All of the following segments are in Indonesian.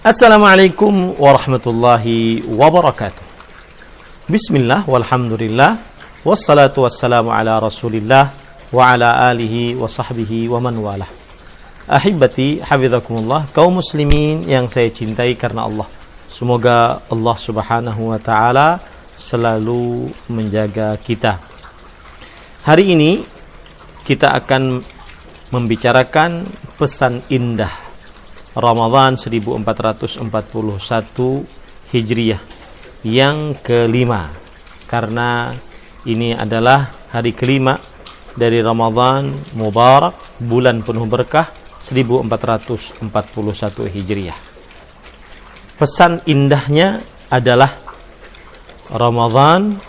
Assalamualaikum warahmatullahi wabarakatuh. Bismillah walhamdulillah wassalatu wassalamu ala rasulillah wa ala alihi wa sahbihi wa man walah. Ahibati hafizakumullah, kaum muslimin yang saya cintai karena Allah. Semoga Allah subhanahu wa ta'ala selalu menjaga kita. Hari ini kita akan membicarakan pesan indah Ramadan 1441 Hijriyah yang kelima, karena ini adalah hari kelima dari Ramadan Mubarak, bulan penuh berkah 1441 Hijriyah. Pesan indahnya adalah Ramadan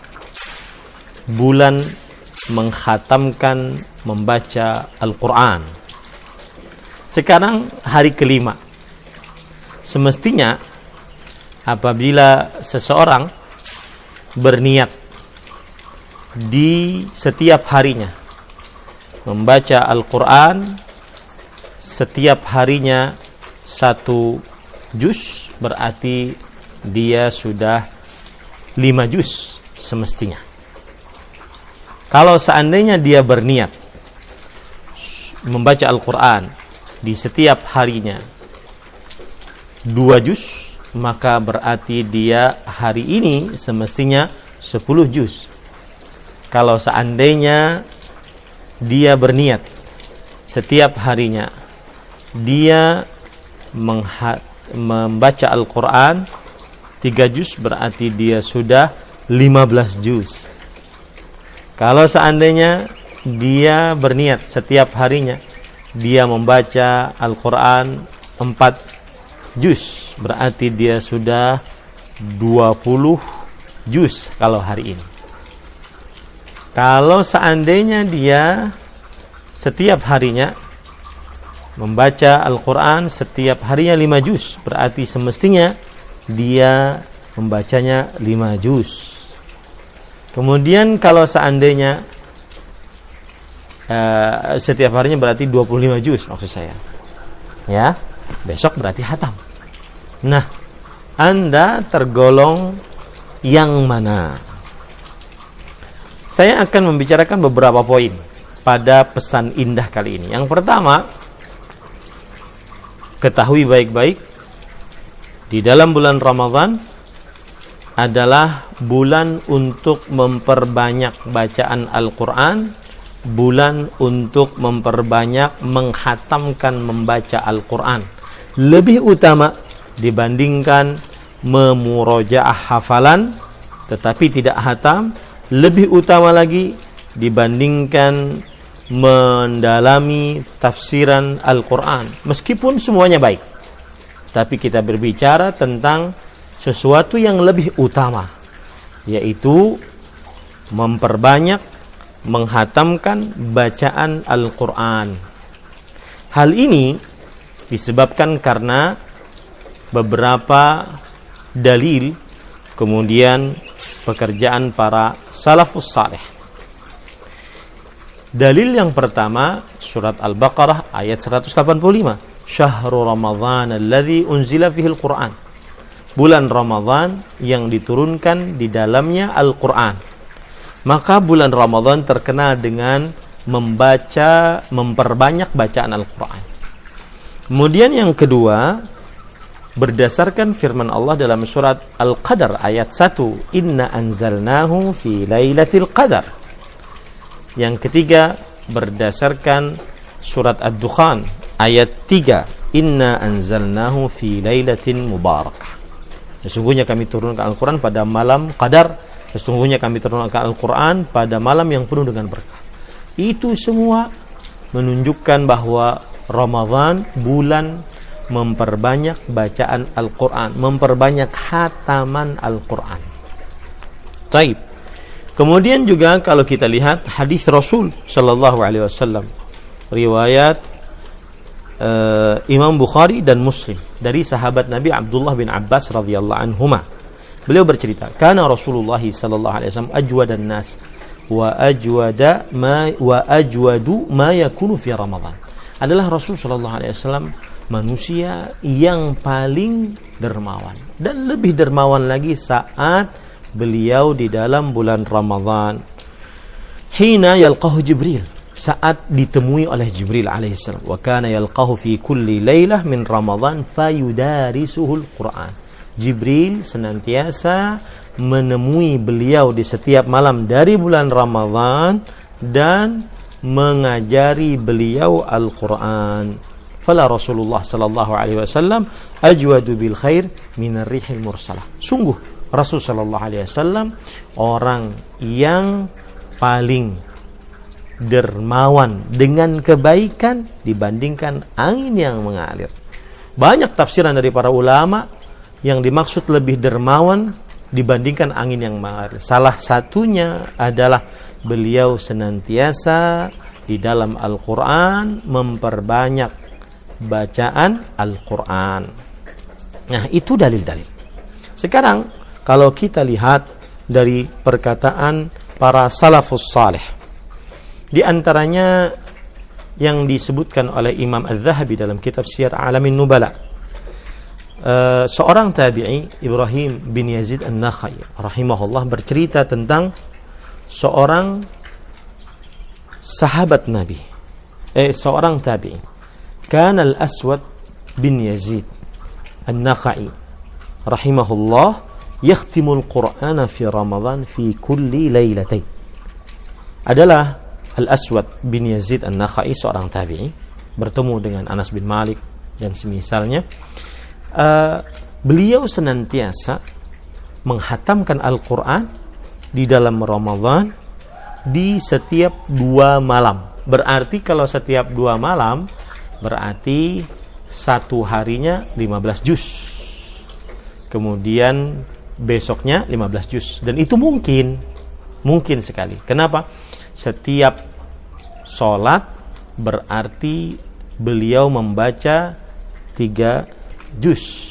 bulan mengkhatamkan membaca Al-Quran. Sekarang hari kelima. Semestinya apabila seseorang berniat di setiap harinya membaca Al-Quran, setiap harinya 1 juz, berarti dia sudah 5 juz semestinya. Kalau seandainya dia berniat membaca Al-Quran di setiap harinya 2 juz, maka berarti dia hari ini semestinya 10 juz. Kalau seandainya dia berniat setiap harinya dia membaca Al-Quran 3 juz, berarti dia sudah 15 juz. Kalau seandainya dia berniat setiap harinya dia membaca Al-Quran 4 juz, berarti dia sudah 20 juz kalau hari ini. Kalau seandainya dia setiap harinya membaca Al-Quran setiap harinya 5 juz, berarti semestinya dia membacanya 5 juz. Kemudian kalau seandainya setiap harinya berarti 25 juz maksud saya. Ya, besok berarti khatam. Nah, Anda tergolong yang mana? Saya akan membicarakan beberapa poin pada pesan indah kali ini. Yang pertama, ketahui baik-baik, di dalam bulan Ramadan adalah bulan untuk memperbanyak bacaan Al-Quran, bulan untuk memperbanyak menghatamkan membaca Al-Quran. Lebih utama dibandingkan memurojaah hafalan tetapi tidak hatam, lebih utama lagi dibandingkan mendalami tafsiran Al-Quran. Meskipun semuanya baik, tapi kita berbicara tentang sesuatu yang lebih utama, yaitu memperbanyak menghatamkan bacaan Al-Quran. Hal ini disebabkan karena beberapa dalil, kemudian pekerjaan para salafus saleh. Dalil yang pertama, surat Al-Baqarah ayat 185. Syahrul Ramadhan alladzi unzila fihil Qur'an. Bulan Ramadan yang diturunkan di dalamnya Al-Quran. Maka bulan Ramadan terkenal dengan memperbanyak bacaan Al-Quran. Kemudian yang kedua, berdasarkan firman Allah dalam surat Al-Qadar ayat 1, Inna anzalnahu fi lailatul qadar. Yang ketiga, berdasarkan surat Ad-Dukhan ayat 3, Inna anzalnahu fi lailatin mubarakah. Sesungguhnya kami turunkan Al-Quran pada malam Qadar. Sesungguhnya kami turunkan Al-Quran pada malam yang penuh dengan berkah. Itu semua menunjukkan bahwa Ramadan bulan memperbanyak bacaan Al-Quran, memperbanyak khataman Al-Quran. Taib. Kemudian juga kalau kita lihat hadis Rasul sallallahu alaihi wasallam, riwayat Imam Bukhari dan Muslim dari sahabat Nabi Abdullah bin Abbas radhiyallahu anhuma. Beliau bercerita, kana Rasulullah sallallahu alaihi wasallam ajwadan nas wa ajwadu ma yakunu fi Ramadan. Adalah Rasul sallallahu alaihi wasallam manusia yang paling dermawan. Dan lebih dermawan lagi saat beliau di dalam bulan Ramadan. Hina yalqahu Jibril, saat ditemui oleh Jibril alaihissalam. Wa kana yalqahu fi kulli lailah min Ramadan fayudarisuhul Quran. Jibril senantiasa menemui beliau di setiap malam dari bulan Ramadan dan mengajari beliau Al-Quran. Fala Rasulullah sallallahu alaihi wasallam ajwadu bil khair min ar-rihil mursalah. Sungguh Rasul sallallahu alaihi wasallam orang yang paling dermawan dengan kebaikan dibandingkan angin yang mengalir. Banyak tafsiran dari para ulama yang dimaksud lebih dermawan dibandingkan angin yang mengalir. Salah satunya adalah beliau senantiasa di dalam Al-Quran memperbanyak bacaan Al-Quran. Nah, itu dalil-dalil. Sekarang kalau kita lihat dari perkataan para salafus salih, di antaranya yang disebutkan oleh Imam Az-Zahabi dalam kitab Siyar A'lamin Nubala, seorang tabi'i Ibrahim bin Yazid An-Nakhai rahimahullah bercerita tentang seorang sahabat Nabi, seorang tabi'i, kana Al-Aswad bin Yazid An-Nakhai rahimahullah yakhtimul Qur'ana fi Ramadan fi kulli lailatain. Adalah Al-Aswad bin Yazid An-Nakhai, seorang tabi'i, bertemu dengan Anas bin Malik dan semisalnya. Beliau senantiasa menghatamkan Al-Quran di dalam Ramadan di setiap 2 malam. Berarti kalau setiap 2 malam berarti satu harinya 15 juz, kemudian besoknya 15 juz. Dan itu mungkin sekali. Kenapa? Setiap sholat berarti beliau membaca 3 juz.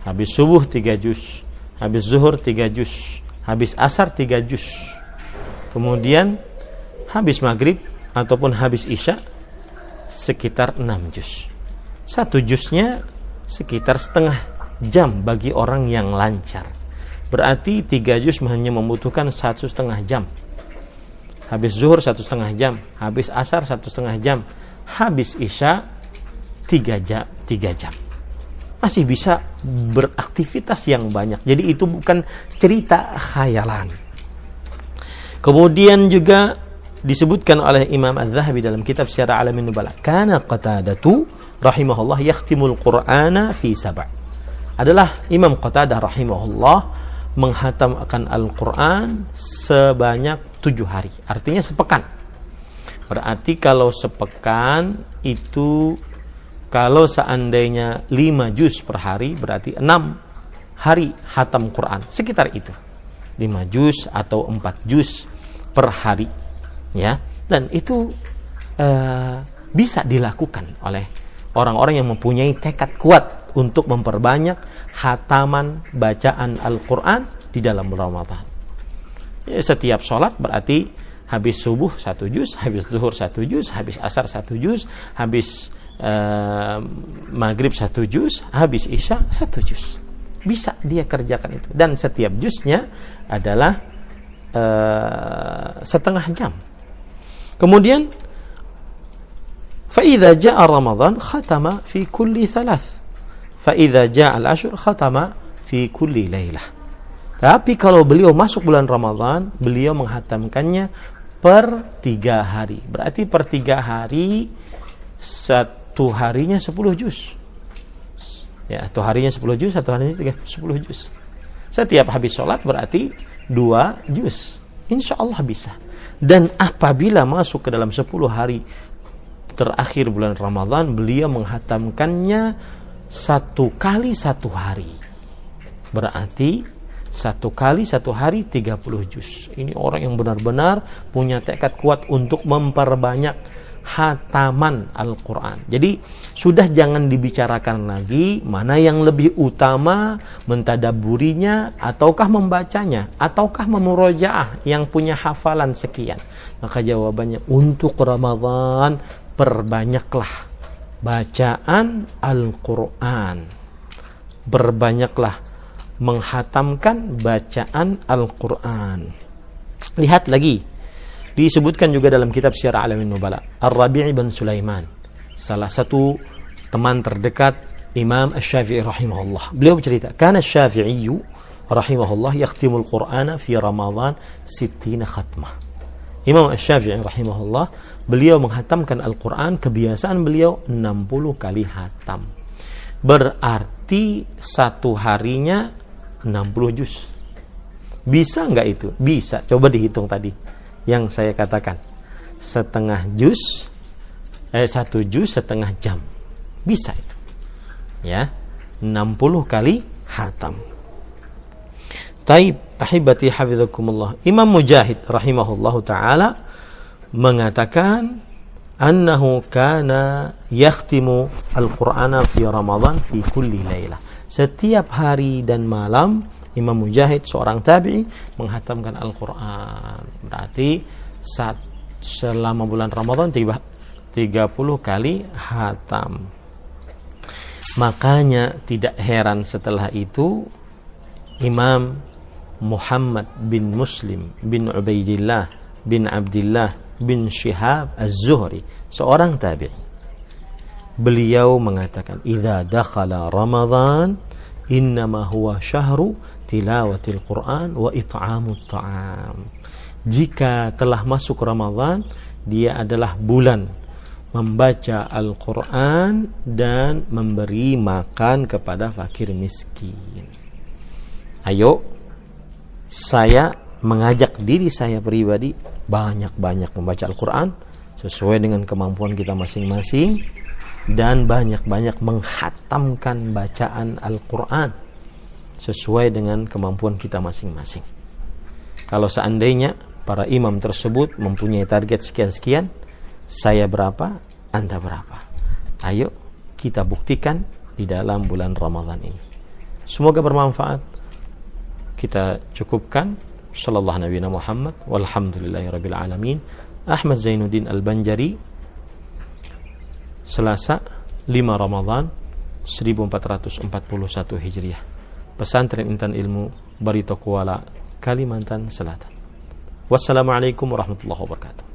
Habis subuh 3 juz, habis zuhur 3 juz, habis asar 3 juz, kemudian habis maghrib ataupun habis isya sekitar 6 juz. Satu juznya sekitar setengah jam bagi orang yang lancar. Berarti 3 juz hanya membutuhkan 1,5 jam. Habis zuhur 1,5 jam, habis asar 1,5 jam, habis isya 3 jam. Masih bisa beraktivitas yang banyak. Jadi itu bukan cerita khayalan. Kemudian juga disebutkan oleh Imam Az-Zahabi dalam kitab Siyar A'lamin Nubala, kana Qatadatu rahimahullah yakhtimul Qur'ana fi 7. Adalah Imam Qatadah rahimahullah menghatamkan Al-Quran sebanyak 7 hari. Artinya sepekan. Berarti kalau sepekan itu, kalau seandainya 5 juz per hari, berarti 6 hari hatam Quran. Sekitar itu. 5 juz atau 4 juz per hari. Ya. Dan itu bisa dilakukan oleh orang-orang yang mempunyai tekad kuat untuk memperbanyak hataman bacaan Al-Quran di dalam Ramadan. Ya, setiap sholat berarti habis subuh 1 juz, habis zuhur 1 juz, habis asar 1 juz, habis maghrib 1 juz, habis isya 1 juz. Bisa dia kerjakan itu. Dan setiap juznya adalah setengah jam. Kemudian فإذا جاء رمضان ختم في كل 3. فإذا جاء الأشهر ختم في كل ليلة. Tapi kalau beliau masuk bulan Ramadan, beliau menghatamkannya per 3 hari. Berarti per 3 hari, satu harinya 10 juz. Ya, satu harinya 10 juz, satu harinya 10 juz. Setiap habis sholat berarti 2 juz. Insya Allah bisa. Dan apabila masuk ke dalam 10 hari terakhir bulan Ramadan, beliau menghatamkannya 1 kali 1 hari. Berarti 1 kali 1 hari 30 juz. Ini orang yang benar-benar punya tekad kuat untuk memperbanyak hataman Al-Quran. Jadi sudah jangan dibicarakan lagi mana yang lebih utama, mentadabburinya ataukah membacanya, ataukah memurojaah yang punya hafalan sekian. Maka jawabannya, untuk Ramadan perbanyaklah bacaan Al-Quran. Berbanyaklah menghatamkan bacaan Al-Quran. Lihat lagi, disebutkan juga dalam kitab Syiar Alamin Nubala, Ar-Rabi' bin Sulaiman, salah satu teman terdekat Imam Asy-Syafi'i rahimahullah. Beliau bercerita, kana Asy-Syafi'i rahimahullah yakhtimul Qur'ana fi Ramadan 60 khatmah. Imam Asy-Syafi'i rahimahullah, beliau menghatamkan Al-Quran, kebiasaan beliau 60 kali hatam. Berarti satu harinya 60 juz. Bisa nggak itu? Bisa. Coba dihitung tadi yang saya katakan. Setengah juz, 1 juz setengah jam. Bisa itu. Ya, 60 kali hatam. Taib, ahibati hafizakumullah. Imam Mujahid rahimahullahu ta'ala mengatakan annahu kana yakhtimu al-Qur'ana fi Ramadan fi kulli laylah. Setiap hari dan malam Imam Mujahid seorang tabi'i menghatamkan Al-Qur'an. Berarti selama bulan Ramadan 30 kali hatam. Makanya tidak heran setelah itu Imam Muhammad bin Muslim bin Ubaidillah bin Abdullah bin Shihab Az-Zuhri, seorang tabi'i, beliau mengatakan, idza dakhala Ramadan innama huwa syahru tilawatil Qur'an wa it'amut ta'am. Jika telah masuk Ramadan, dia adalah bulan membaca Al-Quran dan memberi makan kepada fakir miskin. Ayo, saya mengajak diri saya pribadi banyak-banyak membaca Al-Quran sesuai dengan kemampuan kita masing-masing, dan banyak-banyak menghatamkan bacaan Al-Quran sesuai dengan kemampuan kita masing-masing. Kalau seandainya para imam tersebut mempunyai target sekian-sekian, saya berapa, Anda berapa? Ayo kita buktikan di dalam bulan Ramadan ini. Semoga bermanfaat. Kita cukupkan. Sallallahu Nabi Muhammad walhamdulillahirabbil alamin. Ahmad Zainuddin Al-Banjari, Selasa 5 Ramadan 1441 Hijriah, Pesantren Intan Ilmu Barito Kuala, Kalimantan Selatan. Wassalamualaikum warahmatullahi wabarakatuh.